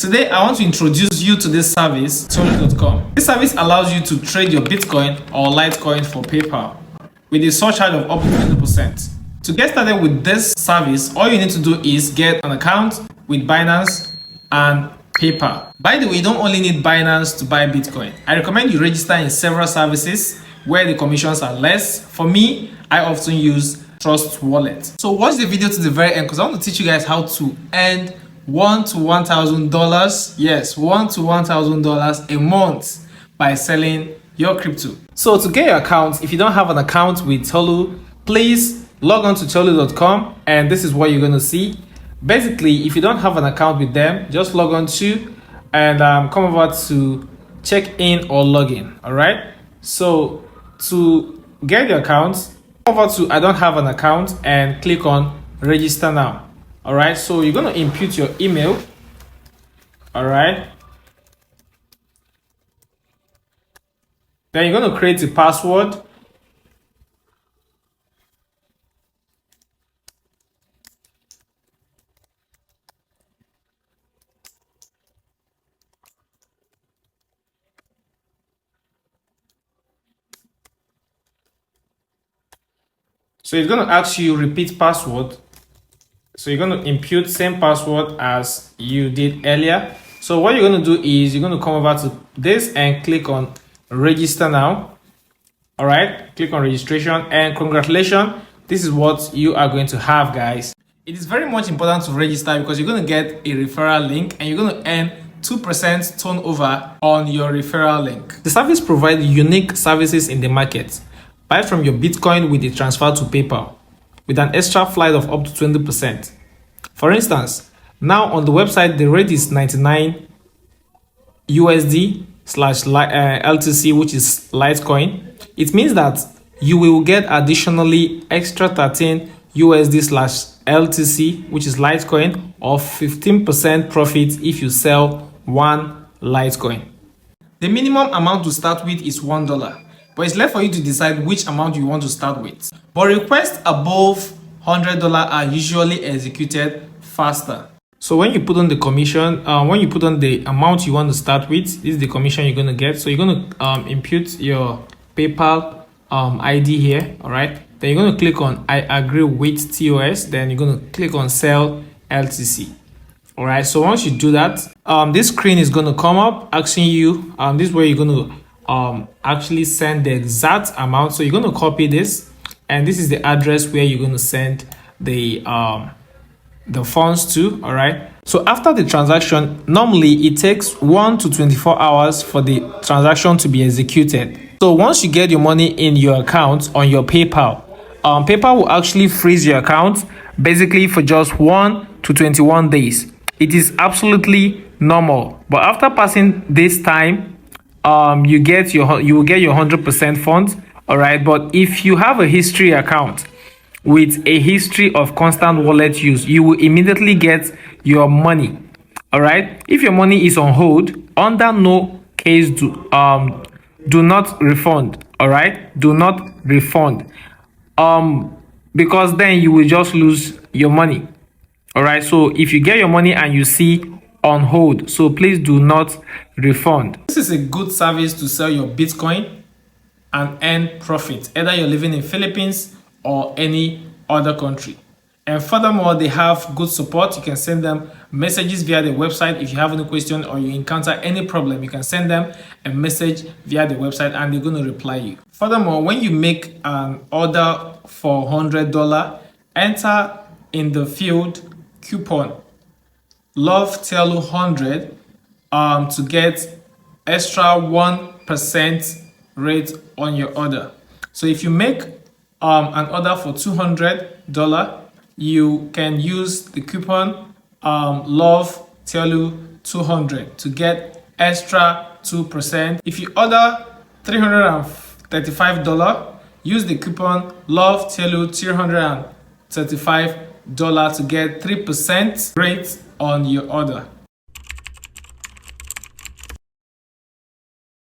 Today, I want to introduce you to this service, Tirlu.com. This service allows you to trade your Bitcoin or Litecoin for PayPal with a surcharge of up to 20%. To get started with this service, all you need to do is get an account with Binance and PayPal. By the way, you don't only need Binance to buy Bitcoin. I recommend you register in several services where the commissions are less. For me, I often use Trust Wallet. So watch the video to the very end because I want to teach you guys how to earn $1,000 to $1,000. Yes, $1,000 to $1,000 a month by selling your crypto. So to get your account, if you don't have an account with Tirlu, please log on to Tirlu.com and this is what you're going to see. Basically, if you don't have an account with them, just log on to and come over to check in or log in. All right. So to get your account, come over to I don't have an account and click on register now. All right, so you're going to input your email. All right. Then you're going to create a password. So it's going to ask you repeat password. So you're going to input same password as you did earlier. So what you're going to do is you're going to come over to this and click on register now. All right, click on registration and congratulations. This is what you are going to have, guys. It is very much important to register because you're going to get a referral link and you're going to earn 2% turnover on your referral link. The service provides unique services in the market. Buy from your Bitcoin with a transfer to PayPal with an extra flight of up to 20%. For instance, now on the website, the rate is 99 USD slash LTC, which is Litecoin. It means that you will get additionally extra 13 USD slash LTC, which is Litecoin, or 15% profit if you sell one Litecoin. The minimum amount to start with is $1. But it's left for you to decide which amount you want to start with. But requests above $100 are usually executed faster. So when you put on the commission, when you put on the amount you want to start with, this is the commission you're going to get. So you're going to input your PayPal ID here, all right? Then you're going to click on I agree with TOS. Then you're going to click on sell LTC. All right, so once you do that, this screen is going to come up asking you, this is where you're going to actually send the exact amount. So you're going to copy this and this is the address where you're going to send the funds to. All right, so after the transaction, normally it takes 1 to 24 hours for the transaction to be executed. So once you get your money in your account on your PayPal, PayPal will actually freeze your account basically for just 1 to 21 days. It is absolutely normal, but after passing this time, you will get your 100% funds. All right, but if you have a history account with a history of constant wallet use, you will immediately get your money. All right, if your money is on hold, under no case do not refund. All right, do not refund, because then you will just lose your money. All right, so if you get your money and you see on hold, so please do not refund. This is a good service to sell your Bitcoin and earn profit, either you're living in Philippines or any other country. And furthermore, they have good support. You can send them messages via the website. If you have any question or you encounter any problem, you can send them a message via the website and they're going to reply you. Furthermore, when you make an order for $100, enter in the field coupon Love Tirlu 100 to get extra 1% rate on your order. So if you make an order for $200, you can use the coupon Love Tirlu 200 to get extra 2%. If you order $335, use the coupon Love Tirlu $335 to get 3% rate on your order.